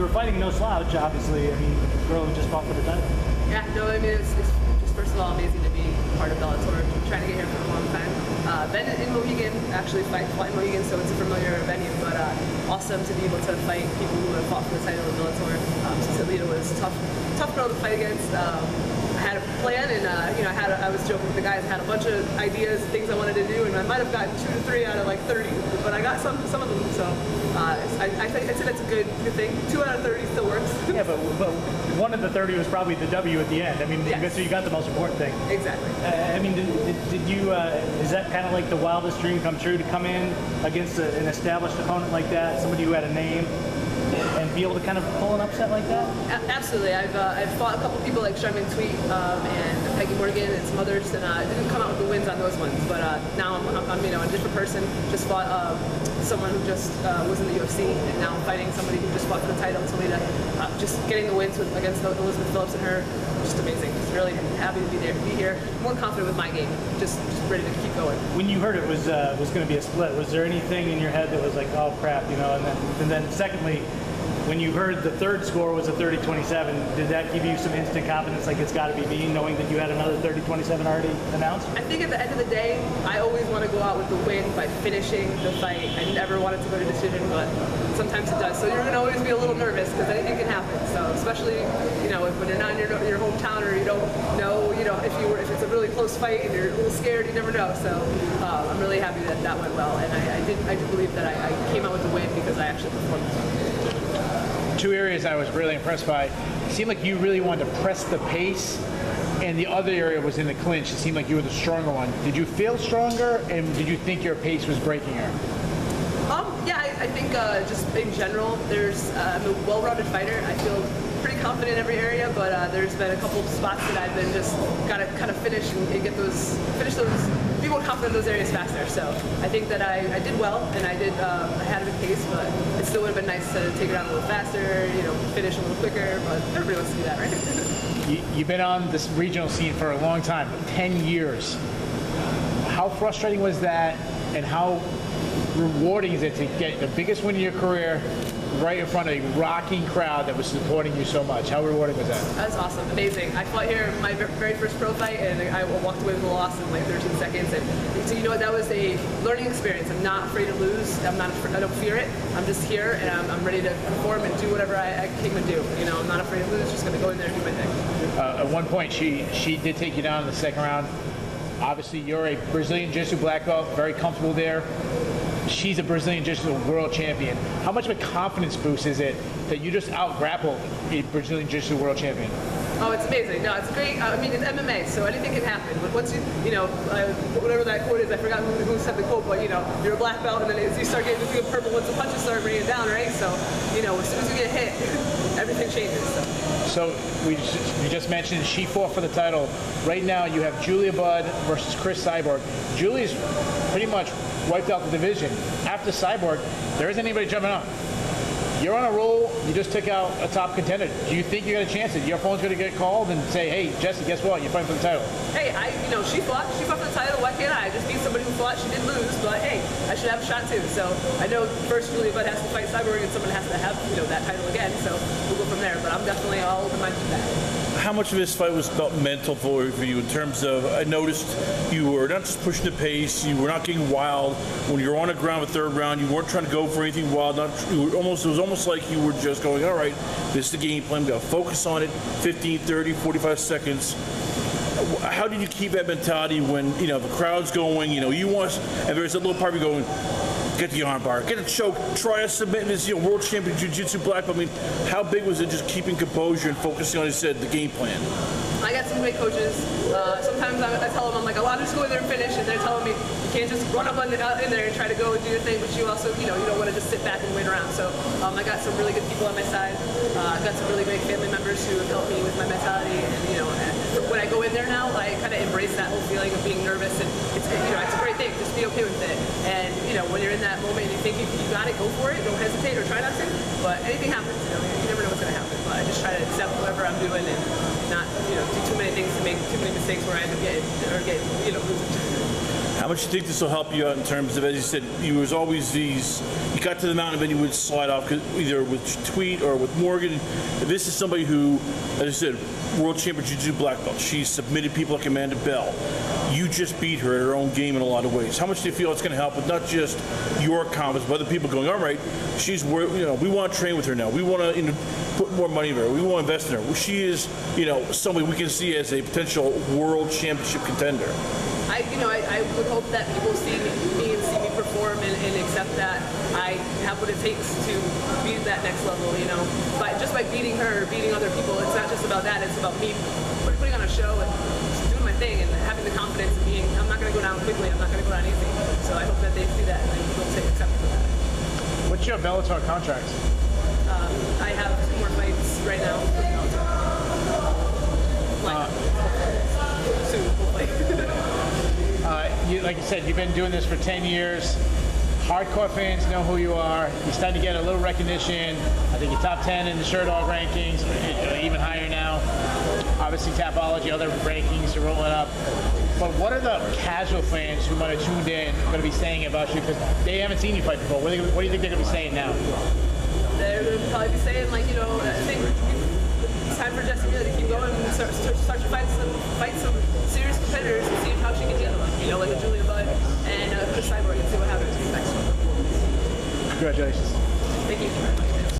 were fighting no slouch, obviously. I mean, the girl who just fought for the title. Yeah, no, I mean, it's just first of all amazing to be part of Bellator. Trying to get here for a long time. Been in Mohegan, actually fought in Mohegan, so it's a familiar venue, but awesome to be able to fight people who have fought for the title in Bellator. Since Alita was tough girl to fight against. I had a plan, and I was joking with the guys. I had a bunch of ideas, things I wanted to do, and I might have gotten 2 to 3 out of like 30, but I got some of them. So I think that's a good thing. 2 out of 30 still works. Yeah, but one of the 30 was probably the W at the end. I mean, yes. So you got the most important thing. Exactly. I mean, did you? Is that kind of like the wildest dream come true to come in against an established opponent like that, somebody who had a name? And be able to kind of pull an upset like that? Absolutely. I've fought a couple people like Charmaine Tweet and Peggy Morgan and some others, and didn't come out with the wins on those ones. But now I'm a different person. Just fought someone who just was in the UFC, and now I'm fighting somebody who just fought for the title, Talita. Just getting the wins against Elizabeth Phillips and her, just amazing. Just really happy to be here. More confident with my game. Just ready to keep going. When you heard it was going to be a split, was there anything in your head that was like, oh crap, you know? And then secondly, when you heard the third score was a 30-27, did that give you some instant confidence, like it's got to be me, knowing that you had another 30-27 already announced? I think at the end of the day, I always want to go out with the win by finishing the fight. I never want it to go to decision, but sometimes it does. So you're going to always be a little nervous because anything can happen. So especially, when you're not in your hometown, or you don't know, if it's a really close fight and you're a little scared, you never know. So I'm really happy that went well, and I do believe that I came out with the win because I actually performed. 2 areas I was really impressed by. It seemed like you really wanted to press the pace, and the other area was in the clinch. It seemed like you were the stronger one. Did you feel stronger, and did you think your pace was breaking her? Yeah, I think just in general, I'm a well-rounded fighter. I feel pretty confident in every area, but there's been a couple of spots that I've been just got to kind of finish and be more confident in those areas faster. So I think that I did well, and I had a good pace, but it still would have been nice to take it out a little faster, finish a little quicker, but everybody wants to do that, right? You've been on this regional scene for a long time, 10 years. How frustrating was that, and how rewarding is it to get the biggest win of your career right in front of a rocking crowd that was supporting you so much? How rewarding was that? That was awesome, amazing. I fought here my very first pro fight, and I walked away with a loss in like 13 seconds. And so that was a learning experience. I'm not afraid to lose. I don't fear it. I'm just here, and I'm ready to perform and do whatever I came to do. I'm not afraid to lose. Just going to go in there and do my thing. At one point, she did take you down in the second round. Obviously, you're a Brazilian Jiu-Jitsu black belt, very comfortable there. She's a Brazilian Jiu-Jitsu world champion. How much of a confidence boost is it that you just out-grappled a Brazilian Jiu-Jitsu world champion? Oh, it's amazing. No, it's great. I mean, it's MMA, so anything can happen. But once whatever that quote is, I forgot who said the quote, but, you're a black belt, and then as you start getting to feel purple, once the punches start bringing it down, right? So, as soon as you get hit, everything changes. So we just mentioned she fought for the title. Right now, you have Julia Budd versus Chris Cyborg. Julia's pretty much wiped out the division. After Cyborg, there isn't anybody jumping up. You're on a roll. You just took out a top contender. Do you think you got a chance that your phone's going to get called and say, "Hey, Jesse, guess what? You're fighting for the title"? Hey, she fought for the title. Why can't I? I just beat somebody who fought. She did lose, but hey, I should have a shot too. So I know first Julia Budd has to fight Cyborg, and someone has to have that title again. So we'll go from there. But I'm definitely all open-minded to that. How much of this fight was about mental for you in terms of, I noticed you were not just pushing the pace, you were not getting wild. When you were on the ground with third round, you weren't trying to go for anything wild. It was almost like you were just going, all right, this is the game plan, we got to focus on it, 15, 30, 45 seconds. How did you keep that mentality when, the crowd's going, you want, and there's a little part of you going, get the armbar, get a choke, try to submit this, world champion jiu-jitsu black belt. I mean, how big was it just keeping composure and focusing on, as you said, the game plan? I got some great coaches. Sometimes I tell them, I'm like, I want to just go in there and finish, and they're telling me, you can't just run up in there and try to go and do your thing, but you also, you don't want to just sit back and wait around. So I got some really good people on my side. I've got some really great family members who have helped me with my mentality, and, when I go in there now, I kind of embrace that whole feeling of being nervous, and it's a great thing. Just be okay with it. And, when you're in that moment and you think you got it, go for it. Don't hesitate or try not to. But anything happens, you never know what's going to happen. But I just try to accept whatever I'm doing and not, do too many things to make too many mistakes where I end up getting losing. How much do you think this will help you out in terms of, as you said, you was always these, you got to the mountain and then you would slide off either with Tweet or with Morgan. This is somebody who, as I said, world champion jiu-jitsu black belt. She's submitted people like Amanda Bell. You just beat her at her own game in a lot of ways. How much do you feel it's going to help with not just your confidence, but other people going, all right, she's, we want to train with her now. We want to put more money in her. We want to invest in her. She is, somebody we can see as a potential world championship contender. I would hope that people see me and see me perform and accept that I have what it takes to be at that next level, But just by beating her, beating other people, it's not just about that. It's about me putting on a show and just doing my thing and having the confidence of being, I'm not going to go down quickly, I'm not going to go down easy. So I hope that they see that and they'll take acceptance of that. What's your Bellator contract? I have 2 more fights right now with Bellator. Soon, hopefully. Like you said, you've been doing this for 10 years. Hardcore fans know who you are. You're starting to get a little recognition. I think you're top 10 in the Sherdog rankings, even higher now. Obviously, Tapology, other rankings are rolling up. But what are the casual fans who might have tuned in going to be saying about you? Because they haven't seen you fight before. What do you think they're going to be saying now? They're going to probably be saying, I think it's time for Jessie Miele to keep going and start to fight some serious competitors and see how she can handle them. Like a Julia Budd and Chris Cyborg, and see what happens next one. Congratulations. Thank you.